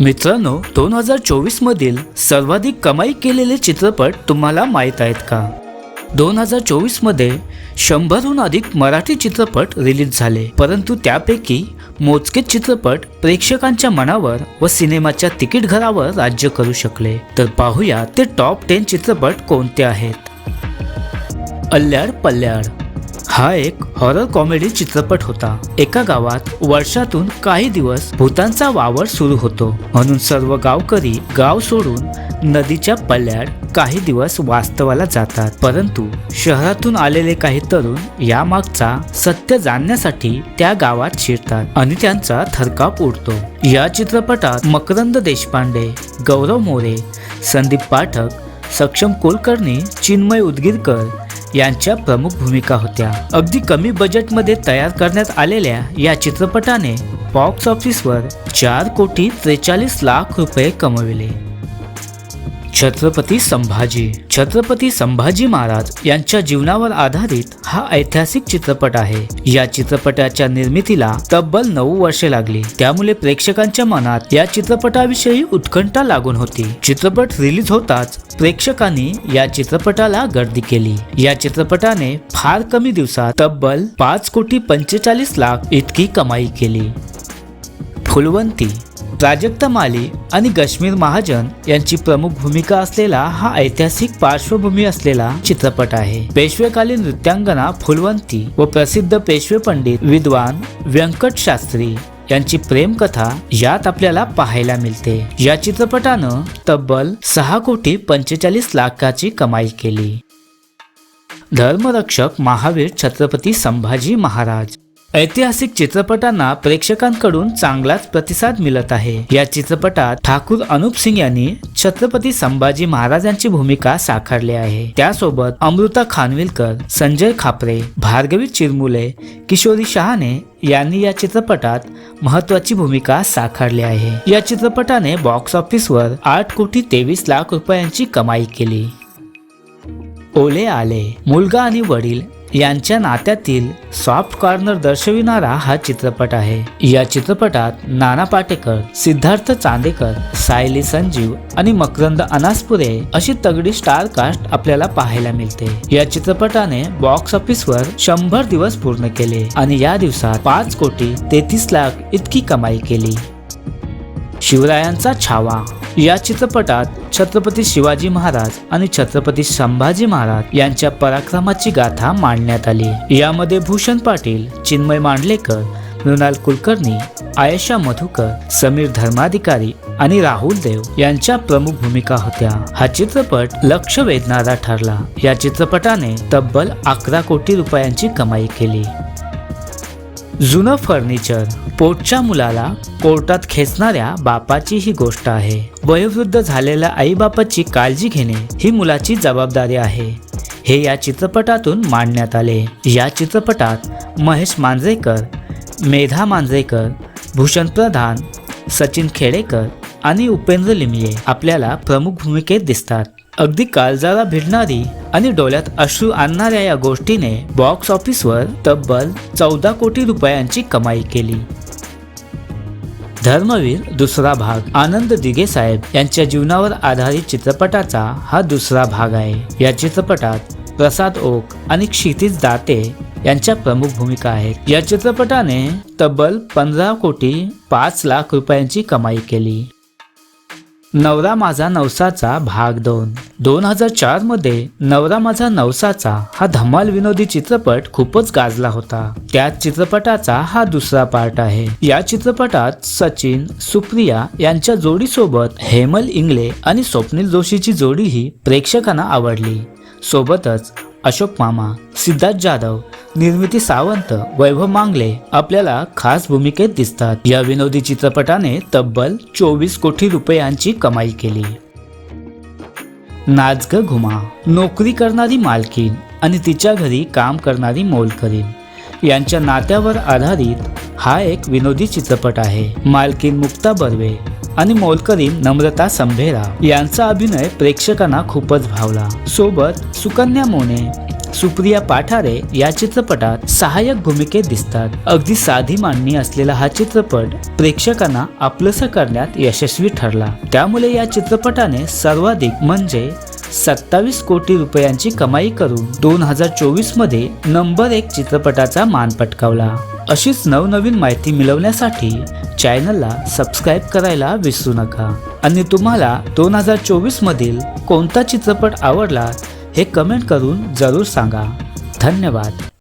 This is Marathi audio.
मित्रांनो, 2024 मधील सर्वाधिक कमाई केलेले चित्रपट तुम्हाला माहीत आहेत का? 2024 मध्ये 100हून अधिक मराठी चित्रपट रिलीज झाले, परंतु त्यापैकी मोजकेच चित्रपट प्रेक्षकांच्या मनावर व सिनेमाच्या तिकीट घरावर राज्य करू शकले. तर पाहूया ते टॉप 10 चित्रपट कोणते आहेत. अल्ल्याड पल्ल्याड हा एक हॉरर कॉमेडी चित्रपट होता. एका गावात वर्षातून काही दिवस भूतांचा वावर सुरू होतो, म्हणून सर्व गावकरी गाव सोडून नदीच्या पल्ल्याड काही दिवस वास्तवाला जातात. परंतु शहरातून आलेले काही तरुण यामागचा सत्य जाणण्यासाठी त्या गावात शिरतात आणि त्यांचा थरकाप उडतो. या चित्रपटात मकरंद देशपांडे, गौरव मोरे, संदीप पाठक, सक्षम कुलकर्णी, चिन्मय उदगीरकर यांच्या प्रमुख भूमिका होत्या. अगदी कमी बजेटमध्ये तयार करण्यात आलेल्या या चित्रपटाने बॉक्स ऑफिसवर 4,43,00,000 रुपये कमविले. छत्रपती संभाजी महाराज यांच्या जीवनावर आधारित हा ऐतिहासिक चित्रपट आहे. या चित्रपटाच्या निर्मितीला तब्बल 9 वर्षे लागली. त्यामुळे प्रेक्षकांच्या मनात या चित्रपटाविषयी उत्कंठा लागून होती. चित्रपट रिलीज होताच प्रेक्षकांनी या चित्रपटाला गर्दी केली. या चित्रपटाने फार कमी दिवसात तब्बल 5,45,00,000 इतकी कमाई केली. फुलवंती प्राजक्ता माली आणि कश्मीर महाजन यांची प्रमुख भूमिका असलेला हा ऐतिहासिक पार्श्वभूमी असलेला चित्रपट आहे. पेशवेकालीन नृत्यांगना फुलवंती व प्रसिद्ध पेशवे पंडित विद्वान व्यंकट शास्त्री यांची प्रेमकथा यात आपल्याला पाहायला मिळते. या चित्रपटानं तब्बल 6,45,00,000 कमाई केली. धर्मरक्षक महावीर छत्रपती संभाजी महाराज ऐतिहासिक चित्रपटांना प्रेक्षकांकडून चांगलाच प्रतिसाद मिळत आहे. या चित्रपटात ठाकूर अनूप सिंग यांनी छत्रपती संभाजी महाराजांची भूमिका साकारली आहे. त्यासोबत अमृता खानविलकर, संजय खापरे, भार्गवी चिरमुले, किशोरी शहाणे यांनी या चित्रपटात महत्वाची भूमिका साकारली आहे. या चित्रपटाने बॉक्स ऑफिसवर 8,23,00,000 रुपयांची कमाई केली. ओले आले मुलगा आणि वडील यांच्या नात्यातील सॉफ्ट कॉर्नर दर्शविणारा हा चित्रपट आहे. या चित्रपटात नाना पाटेकर, सिद्धार्थ चांदेकर, सायली संजीव आणि मकरंद अनासपुरे अशी तगडी स्टार कास्ट आपल्याला पाहायला मिळते. या चित्रपटाने बॉक्स ऑफिसवर 100 दिवस पूर्ण केले आणि या दिवसात 5,33,00,000 इतकी कमाई केली. शिवरायांचा छावा या चित्रपटात छत्रपती शिवाजी महाराज आणि छत्रपती संभाजी महाराज यांच्या पराक्रमाची गाथा मांडण्यात आली. यामध्ये भूषण पाटील, चिन्मय मांडलेकर, मृणाल कुलकर्णी, आयशा मधुकर, समीर धर्माधिकारी आणि राहुल देव यांच्या प्रमुख भूमिका होत्या. हा चित्रपट लक्ष वेधणारा ठरला. या चित्रपटाने तब्बल 11 कोटी रुपयांची कमाई केली. जुनं फर्निचर पोटच्या मुलाला कोर्टात खेचणाऱ्या बापाची ही गोष्ट आहे. वयोवृद्ध झालेल्या आई बापाची काळजी घेणे ही मुलाची जबाबदारी आहे, हे या चित्रपटातून मांडण्यात आले. या चित्रपटात महेश मांजरेकर, मेधा मांजरेकर, भूषण प्रधान, सचिन खेडेकर आणि उपेंद्र लिमये आपल्याला प्रमुख भूमिकेत दिसतात. अगदी काळजाला भिडणारी आणि डोळ्यात अश्रू आणणाऱ्या या गोष्टीने बॉक्स ऑफिसवर तब्बल 14 कोटी रुपयांची कमाई केली. धर्मवीर दुसरा भाग आनंद दिघे साहेब यांच्या जीवनावर आधारित चित्रपटाचा हा दुसरा भाग आहे. या चित्रपटात प्रसाद ओक आणि क्षितिज दाते यांच्या प्रमुख भूमिका आहेत. या चित्रपटाने तब्बल 15,05,00,000 रुपयांची कमाई केली. नवरा माझा नवसाचा भाग 2 2004 मध्ये नवरा माझा नवसाचा हा धमाल विनोदी चित्रपट खूपच गाजला होता. त्याच चित्रपटाचा हा दुसरा पार्ट आहे. या चित्रपटात सचिन, सुप्रिया यांच्या जोडीसोबत हेमल इंगळे आणि स्वप्नील जोशीची जोडीही प्रेक्षकांना आवडली. सोबतच अशोक मामा, सिद्धार्थ जाधव, निर्मिती सावंत, वैभव मांगले आपल्याला खास भूमिकेत दिसतात. या विनोदी चित्रपटाने तब्बल 24 कोटी रुपयांची कमाई केली. नाच ग घुमा नोकरी करणारी मालकीन आणि तिच्या घरी काम करणारी मोलकरीण यांच्या नात्यावर आधारित हा एक विनोदी चित्रपट आहे. मालकीन मुक्ता बर्वे आणि मोलकरीण नम्रता संभेरा यांचा अभिनय प्रेक्षकांना खूपच भावला. सोबत सुकन्या मोने, सुप्रिया पाठारे या चित्रपटात सहाय्यक भूमिकेत दिसतात. अगदी साधी मांडणी असलेला हा चित्रपट प्रेक्षकांना आपलंसं करण्यात यशस्वी ठरला. त्यामुळे या चित्रपटाने सर्वाधिक म्हणजे 27 कोटी रुपयांची कमाई करून 2024 मध्ये नंबर 1 चित्रपटाचा मान पटकावला. अशीच नवनवीन माहिती मिळवण्यासाठी चॅनलला सबस्क्राईब करायला विसरू नका. आणि तुम्हाला 2024 मधील कोणता चित्रपट आवडला हे कमेंट करून जरूर सांगा. धन्यवाद.